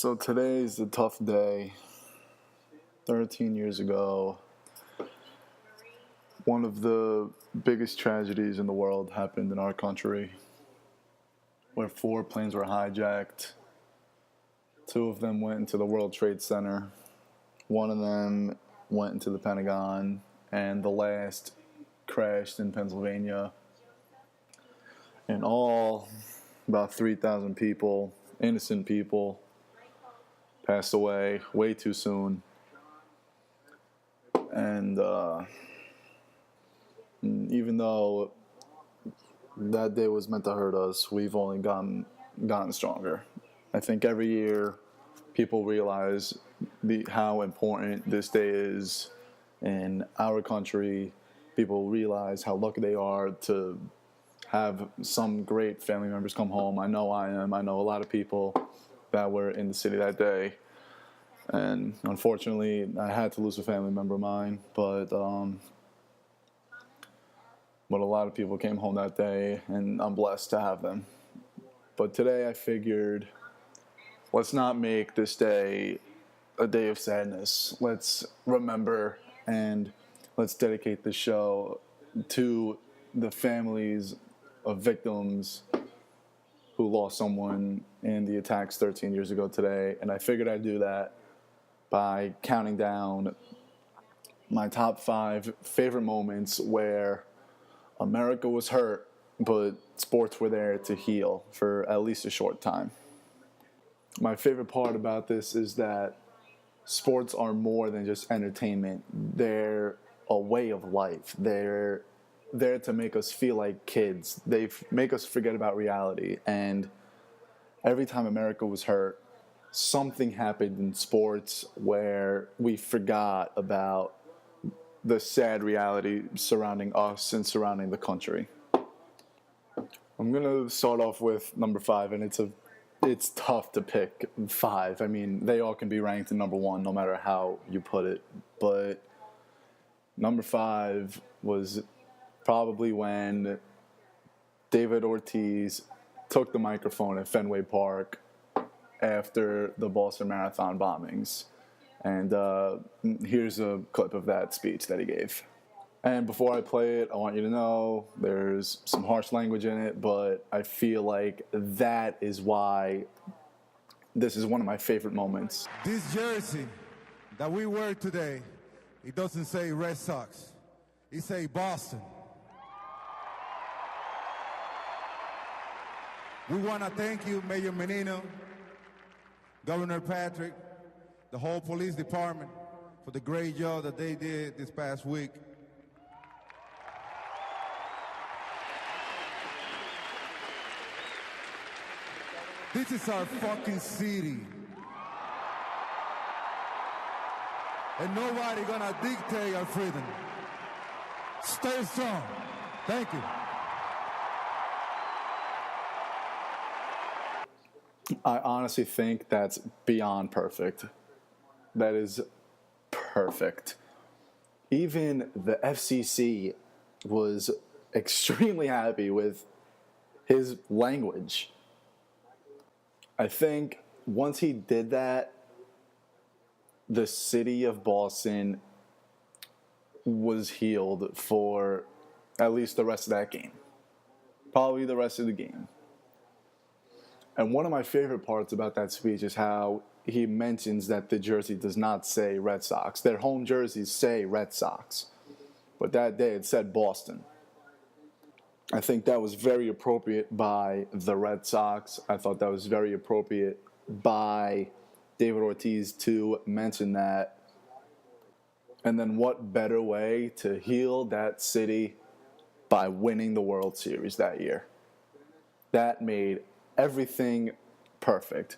So today's a tough day. 13 years ago, one of the biggest tragedies in the world happened in our country, where 4 planes were hijacked. 2 of them went into the World Trade Center. 1 of them went into the Pentagon, and the last crashed in Pennsylvania. In all, about 3,000 people, innocent people, passed away way too soon. And even though that day was meant to hurt us, we've only gotten stronger. I think every year people realize how important this day is in our country. People realize how lucky they are to have some great family members come home. I know I am. I know a lot of people that were in the city that day. And unfortunately, I had to lose a family member of mine, but a lot of people came home that day, and I'm blessed to have them. But today I figured, let's not make this day a day of sadness. Let's remember and let's dedicate the show to the families of victims who lost someone in the attacks 13 years ago today. And I figured I'd do that by counting down my top 5 favorite moments where America was hurt, but sports were there to heal for at least a short time. My favorite part about this is that sports are more than just entertainment. They're a way of life. They're there to make us feel like kids. They make us forget about reality. And every time America was hurt, something happened in sports where we forgot about the sad reality surrounding us and surrounding the country. I'm going to start off with number 5, and it's tough to pick 5. I mean, they all can be ranked in number 1 no matter how you put it. But number 5 was probably when David Ortiz took the microphone at Fenway Park after the Boston Marathon bombings. And here's a clip of that speech that he gave. And before I play it, I want you to know there's some harsh language in it, but I feel like that is why this is one of my favorite moments. This jersey that we wear today, it doesn't say Red Sox. It says Boston. We want to thank you, Mayor Menino, Governor Patrick, the whole police department for the great job that they did this past week. This is our fucking city. And nobody gonna dictate our freedom. Stay strong. Thank you. I honestly think that's beyond perfect. That is perfect. Even the FCC was extremely happy with his language. I think once he did that, the city of Boston was healed for at least the rest of that game. Probably the rest of the game. And one of my favorite parts about that speech is how he mentions that the jersey does not say Red Sox. Their home jerseys say Red Sox. But that day it said Boston. I think that was very appropriate by the Red Sox. I thought that was very appropriate by David Ortiz to mention that. And then what better way to heal that city by winning the World Series that year? That made everything perfect.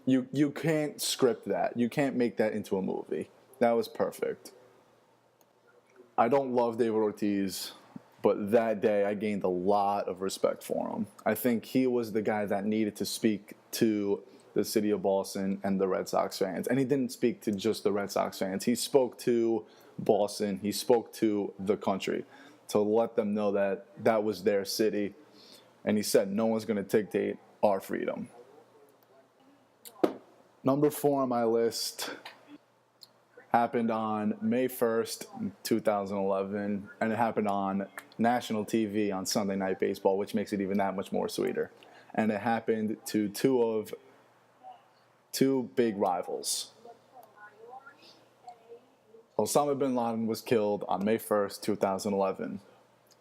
You can't script that. You can't make that into a movie. That was perfect. I don't love David Ortiz, but that day I gained a lot of respect for him. I think he was the guy that needed to speak to the city of Boston and the Red Sox fans. And he didn't speak to just the Red Sox fans. He spoke to Boston. He spoke to the country to let them know that that was their city. And he said, no one's going to dictate our freedom. Number 4 on my list happened on May 1st, 2011, and it happened on national TV on Sunday Night Baseball, which makes it even that much more sweeter. And it happened to two big rivals. Osama bin Laden was killed on May 1st, 2011,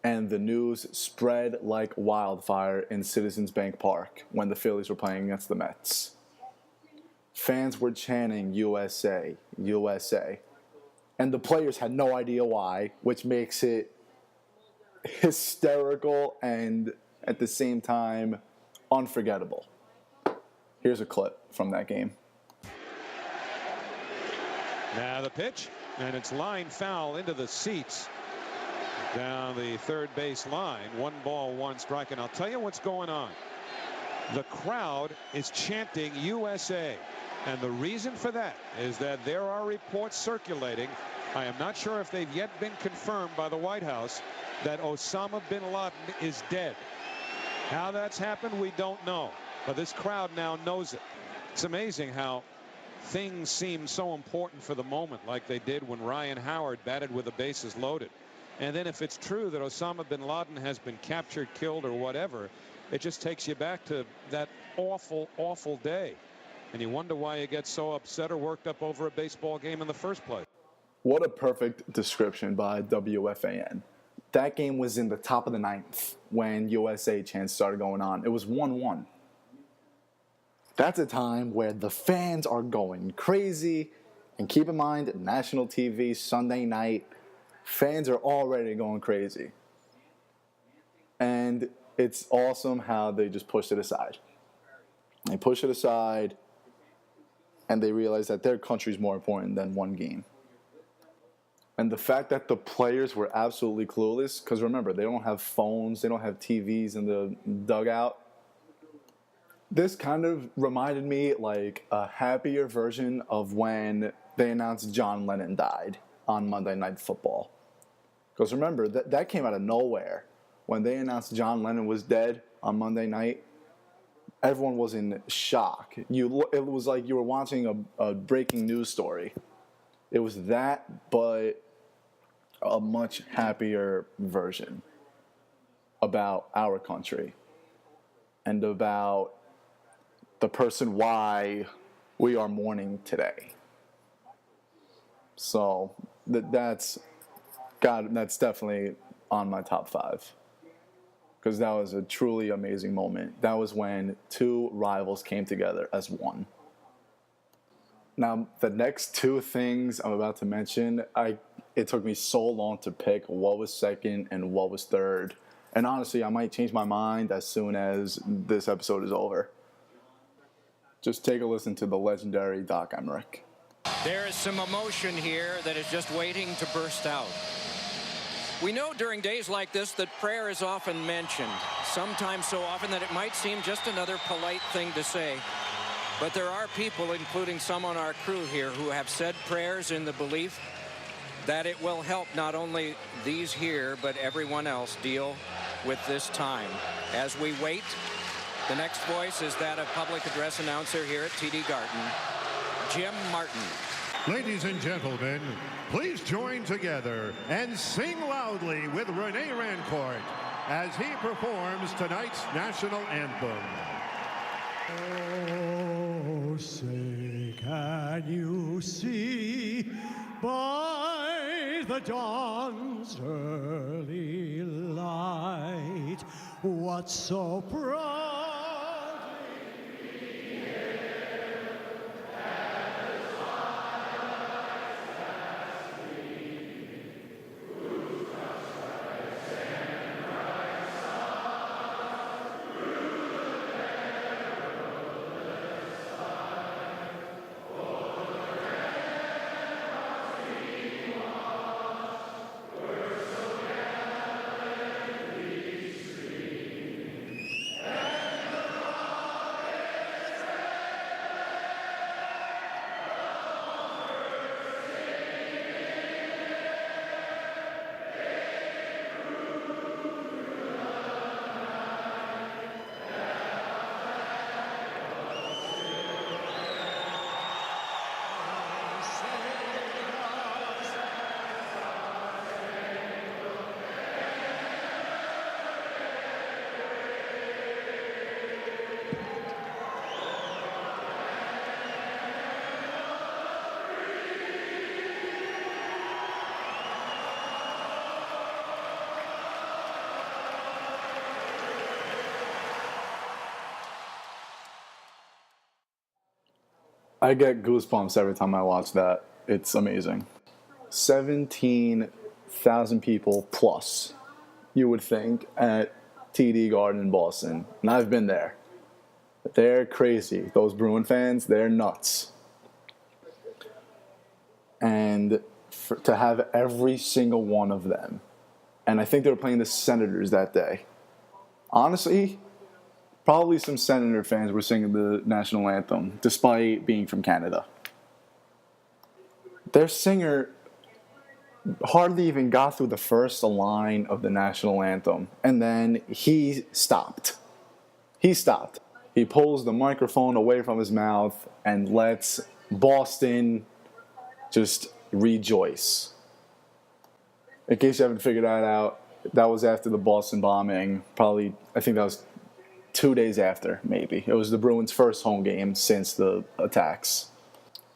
and the news spread like wildfire in Citizens Bank Park when the Phillies were playing against the Mets. Fans were chanting USA, USA, and the players had no idea why, which makes it hysterical and at the same time unforgettable. Here's a clip from that game. Now the pitch, and it's line foul into the seats down the third base line. 1 ball, 1 strike, and I'll tell you what's going on. The crowd is chanting USA, and the reason for that is that there are reports circulating. I am not sure if they've yet been confirmed by the White House that Osama bin Laden is dead. How that's happened, we don't know, but this crowd now knows it. It's amazing how things seem so important for the moment, like they did when Ryan Howard batted with the bases loaded. And then if it's true that Osama bin Laden has been captured, killed, or whatever, it just takes you back to that awful, awful day. And you wonder why you get so upset or worked up over a baseball game in the first place. What a perfect description by WFAN. That game was in the top of the 9th when USA chants started going on. It was 1-1. That's a time where the fans are going crazy. And keep in mind, national TV, Sunday night, fans are already going crazy. And it's awesome how they just pushed it aside. They push it aside, and they realize that their country's more important than one game. And the fact that the players were absolutely clueless, because remember, they don't have phones, they don't have TVs in the dugout. This kind of reminded me like a happier version of when they announced John Lennon died on Monday Night Football. Because remember, that came out of nowhere. When they announced John Lennon was dead on Monday night, everyone was in shock. It was like you were watching a breaking news story. It was that, but a much happier version about our country and about the person why we are mourning today. So that's definitely on my top 5. Because that was a truly amazing moment. That was when 2 rivals came together as one. Now, the next 2 things I'm about to mention, it took me so long to pick what was second and what was third. And honestly, I might change my mind as soon as this episode is over. Just take a listen to the legendary Doc Emmerich. There is some emotion here that is just waiting to burst out. We know during days like this that prayer is often mentioned, sometimes so often that it might seem just another polite thing to say. But there are people, including some on our crew here, who have said prayers in the belief that it will help not only these here, but everyone else deal with this time. As we wait, the next voice is that of public address announcer here at TD Garden, Jim Martin. Ladies and gentlemen, please join together and sing loudly with Rene Rancourt as he performs tonight's national anthem. Oh, say, can you see by the dawn's early light what so proudly I get goosebumps every time I watch that. It's amazing. 17,000 people plus, you would think, at TD Garden in Boston. And I've been there. They're crazy. Those Bruin fans, they're nuts. And to have every single one of them, and I think they were playing the Senators that day. Honestly, probably some Senator fans were singing the national anthem, despite being from Canada. Their singer hardly even got through the first line of the national anthem, and then he stopped. He stopped. He pulls the microphone away from his mouth and lets Boston just rejoice. In case you haven't figured that out, that was after the Boston bombing. Probably, I think that was 2 days after, maybe. It was the Bruins' first home game since the attacks.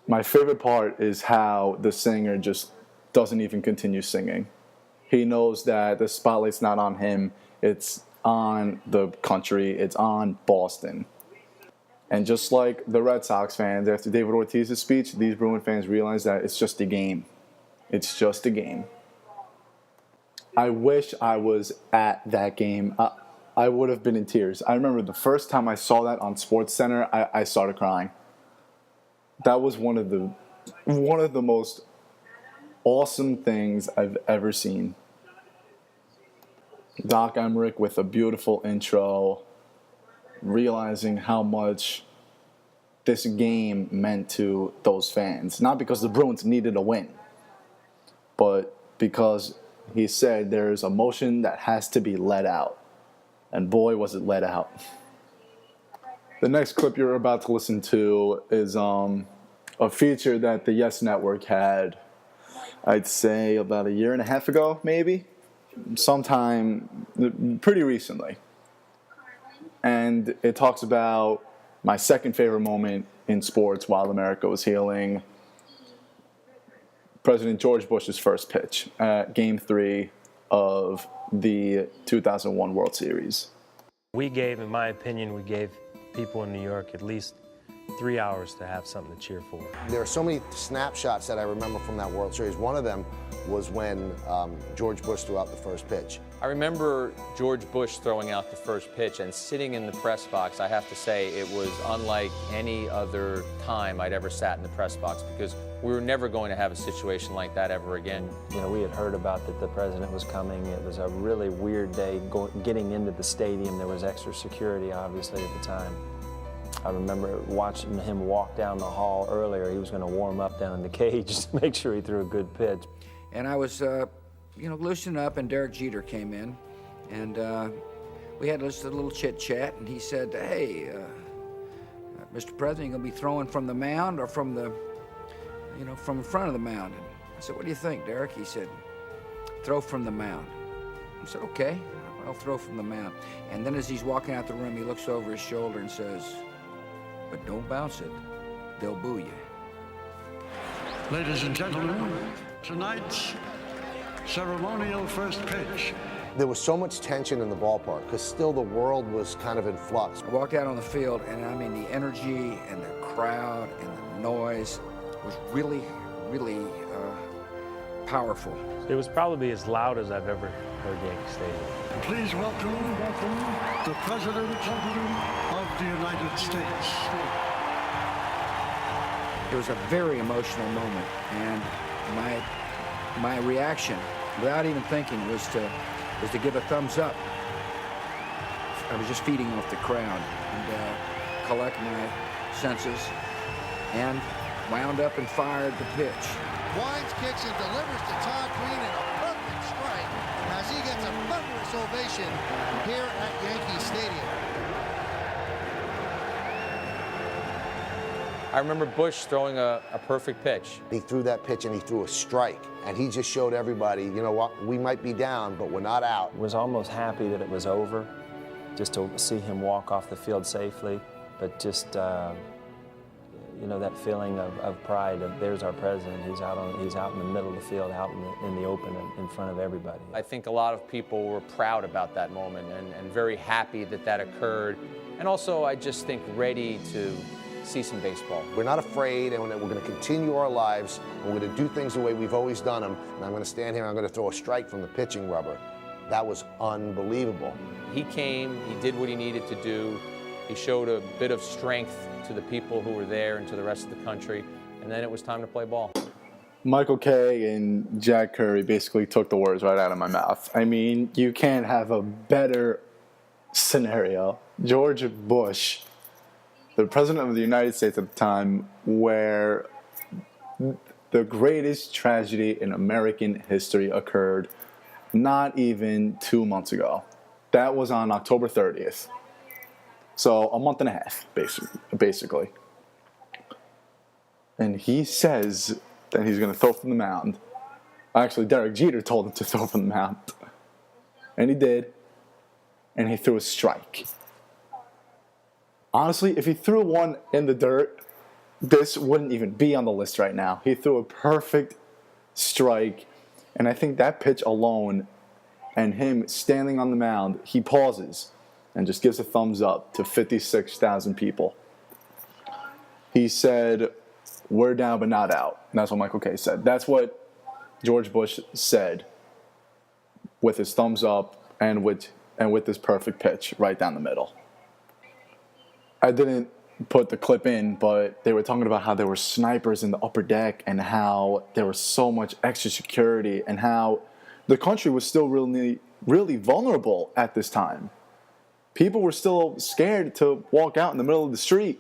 My favorite part is how the singer just doesn't even continue singing. He knows that the spotlight's not on him. It's on the country. It's on Boston. And just like the Red Sox fans after David Ortiz's speech, these Bruin fans realize that it's just a game. It's just a game. I wish I was at that game. I would have been in tears. I remember the first time I saw that on SportsCenter, I started crying. That was one of the most awesome things I've ever seen. Doc Emmerich with a beautiful intro, realizing how much this game meant to those fans. Not because the Bruins needed a win, but because he said there's emotion that has to be let out. And boy, was it let out. The next clip you're about to listen to is a feature that the Yes Network had, I'd say about a year and a half ago, maybe. Sometime pretty recently. And it talks about my second favorite moment in sports while America was healing. President George Bush's first pitch at Game 3 of the 2001 World Series. In my opinion, we gave people in New York at least 3 hours to have something to cheer for. There are so many snapshots that I remember from that World Series. One of them was when George Bush threw out the first pitch. I remember George Bush throwing out the first pitch, and sitting in the press box, I have to say it was unlike any other time I'd ever sat in the press box, because we were never going to have a situation like that ever again. You know, we had heard about that the president was coming. It was a really weird day getting into the stadium. There was extra security, obviously, at the time. I remember watching him walk down the hall earlier. He was going to warm up down in the cage to make sure he threw a good pitch. And I was, loosening up, and Derek Jeter came in, and we had just a little chit-chat, and he said, hey, Mr. President, you going to be throwing from the mound or from the, from in front of the mound? And I said, what do you think, Derek? He said, throw from the mound. I said, okay, I'll throw from the mound. And then as he's walking out the room, he looks over his shoulder and says, but don't bounce it. They'll boo you. Ladies and gentlemen, tonight's ceremonial first pitch. There was so much tension in the ballpark because still the world was kind of in flux. I walked out on the field, and I mean, the energy and the crowd and the noise was really, really powerful. It was probably as loud as I've ever heard Yankee Stadium. Please welcome the President of the United States. It was a very emotional moment, and my reaction, without even thinking, was to give a thumbs up. I was just feeding off the crowd and collect my senses, and wound up and fired the pitch. Wines kicks and delivers to Todd Green in a perfect strike as he gets a thunderous ovation here at Yankee Stadium. I remember Bush throwing a perfect pitch. He threw that pitch and he threw a strike, and he just showed everybody, you know what, we might be down, but we're not out. Was almost happy that it was over, just to see him walk off the field safely, but just that feeling of pride of there's our president. He's out in the middle of the field, out in the open, in front of everybody. I think a lot of people were proud about that moment and very happy that that occurred, and also I just think ready to see some baseball. We're not afraid, and we're going to continue our lives, and we're going to do things the way we've always done them. And I'm going to stand here and I'm going to throw a strike from the pitching rubber. That was unbelievable. He came, he did what he needed to do. He showed a bit of strength to the people who were there and to the rest of the country. And then it was time to play ball. Michael Kay and Jack Curry basically took the words right out of my mouth. I mean, you can't have a better scenario. George Bush, the president of the United States at the time, where the greatest tragedy in American history occurred not even 2 months ago. That was on October 30th. So a month and a half, basically. And he says that he's going to throw from the mound. Actually, Derek Jeter told him to throw from the mound. And he did. And he threw a strike. Honestly, if he threw one in the dirt, this wouldn't even be on the list right now. He threw a perfect strike. And I think that pitch alone and him standing on the mound, he pauses and just gives a thumbs up to 56,000 people. He said, "We're down but not out." And that's what Michael Kay said. That's what George Bush said with his thumbs up and with this perfect pitch right down the middle. I didn't put the clip in, but they were talking about how there were snipers in the upper deck and how there was so much extra security and how the country was still really, really vulnerable at this time. People were still scared to walk out in the middle of the street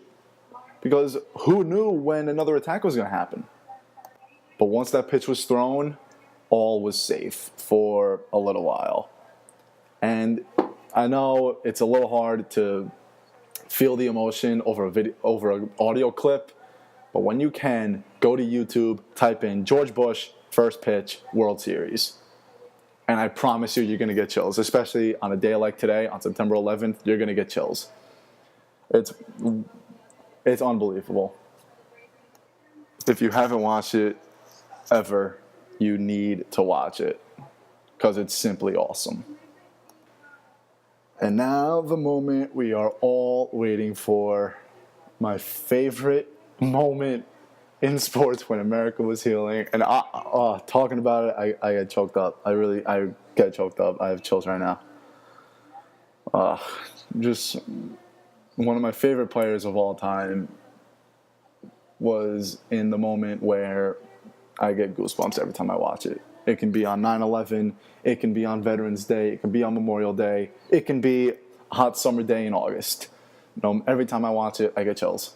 because who knew when another attack was going to happen? But once that pitch was thrown, all was safe for a little while. And I know it's a little hard to feel the emotion over an audio clip, but when you can, go to YouTube, type in George Bush first pitch World Series. And I promise you're going to get chills, especially on a day like today, on September 11th, you're going to get chills. It's unbelievable. If you haven't watched it ever, you need to watch it because it's simply awesome. And now the moment we are all waiting for, my favorite moment in sports when America was healing. And talking about it, I get choked up. I get choked up. I have chills right now. Just one of my favorite players of all time was in the moment where I get goosebumps every time I watch it. It can be on 9/11. It can be on Veterans Day. It can be on Memorial Day. It can be a hot summer day in August. Every time I watch it, I get chills.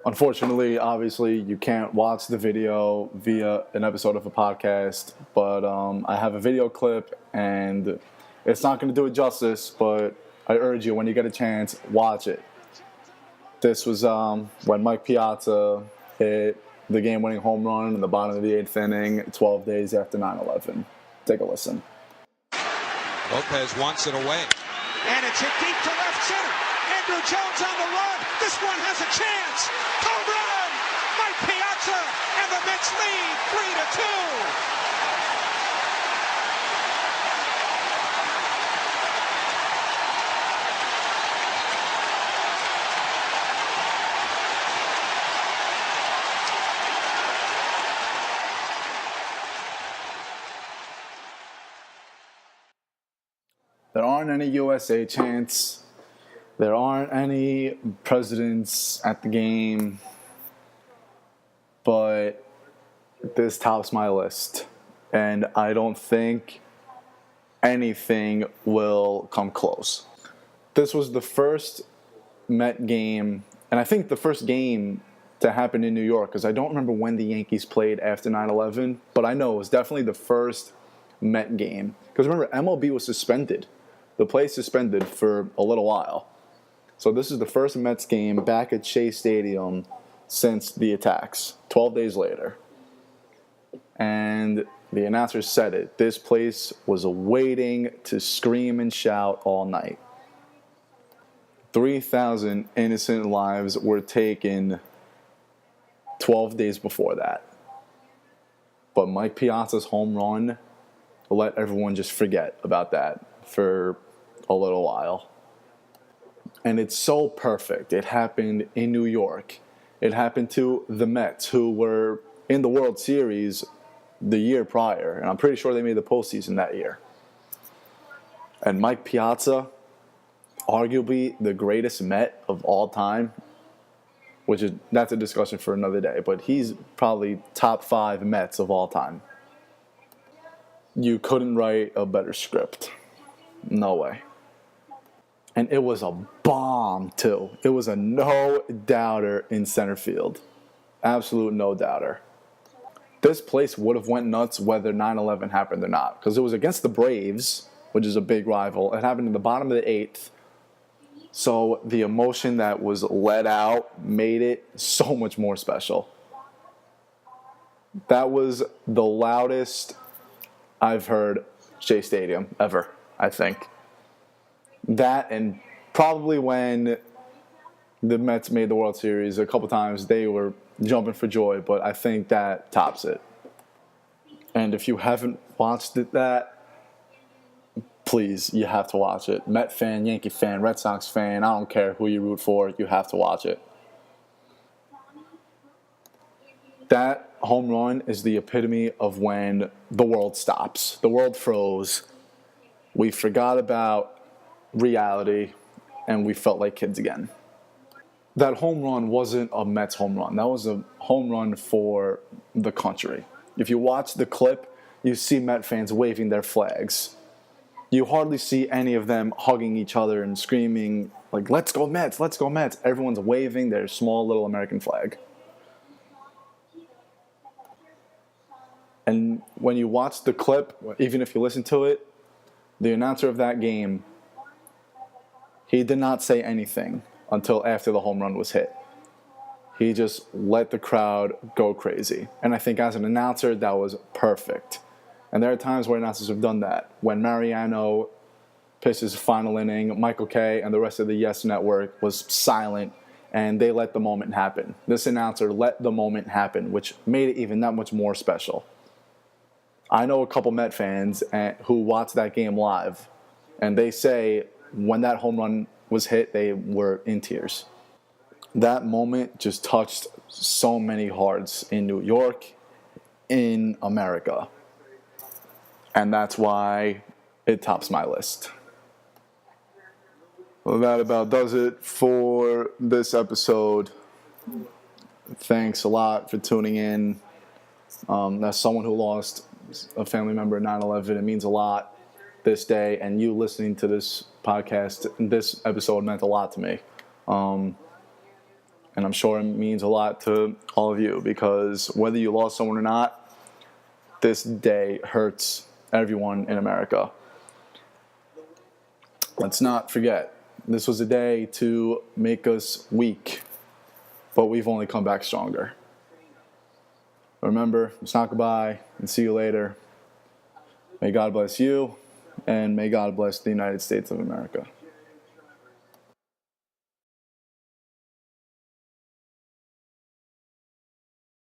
Unfortunately, obviously, you can't watch the video via an episode of a podcast, but I have a video clip, and it's not going to do it justice, but I urge you, when you get a chance, watch it. This was when Mike Piazza hit the game-winning home run in the bottom of the 8th inning, 12 days after 9/11. Take a listen. Lopez wants it away. And it's hit deep to left center. Andrew Jones on the run. This one has a chance. Home run! Mike Piazza, and the Mets lead 3-2. There aren't any USA chants. There aren't any presidents at the game. But this tops my list. And I don't think anything will come close. This was the first Met game, and I think the first game to happen in New York, because I don't remember when the Yankees played after 9/11, but I know it was definitely the first Met game. Because remember, MLB was suspended. The play suspended for a little while. So this is the first Mets game back at Shea Stadium since the attacks, 12 days later. And the announcer said it. This place was waiting to scream and shout all night. 3,000 innocent lives were taken 12 days before that. But Mike Piazza's home run let everyone just forget about that for a little while. And it's so perfect. It happened in New York. It happened to the Mets, who were in the World Series the year prior. And I'm pretty sure they made the postseason that year. And Mike Piazza, arguably the greatest Met of all time, that's a discussion for another day, but he's probably top 5 Mets of all time. You couldn't write a better script. No way. And it was a bomb, too. It was a no-doubter in center field. Absolute no-doubter. This place would have went nuts whether 9/11 happened or not, because it was against the Braves, which is a big rival. It happened in the bottom of the 8th. So the emotion that was let out made it so much more special. That was the loudest I've heard Shea Stadium ever, I think. That, and probably when the Mets made the World Series a couple times, they were jumping for joy, but I think that tops it. And if you haven't watched that, please, you have to watch it. Met fan, Yankee fan, Red Sox fan, I don't care who you root for, you have to watch it. That home run is the epitome of when the world stops. The world froze. We forgot about reality, and we felt like kids again. That home run wasn't a Mets home run. That was a home run for the country. If you watch the clip, you see Met fans waving their flags. You hardly see any of them hugging each other and screaming, like, let's go Mets, let's go Mets. Everyone's waving their small little American flag. And when you watch the clip, even if you listen to it, the announcer of that game, he did not say anything until after the home run was hit. He just let the crowd go crazy. And I think as an announcer, that was perfect. And there are times where announcers have done that. When Mariano pitched his final inning, Michael Kay and the rest of the Yes Network was silent, and they let the moment happen. This announcer let the moment happen, which made it even that much more special. I know a couple Met fans who watched that game live, and they say when that home run was hit, they were in tears. That moment just touched so many hearts in New York, in America. And that's why it tops my list. Well, that about does it for this episode. Thanks a lot for tuning in. As someone who lost a family member at 9/11, it means a lot this day, and you listening to this podcast, this episode meant a lot to me. And I'm sure it means a lot to all of you, because whether you lost someone or not, this day hurts everyone in America. Let's not forget, this was a day to make us weak, but we've only come back stronger. Remember, it's not goodbye, and see you later. May God bless you, and may God bless the United States of America.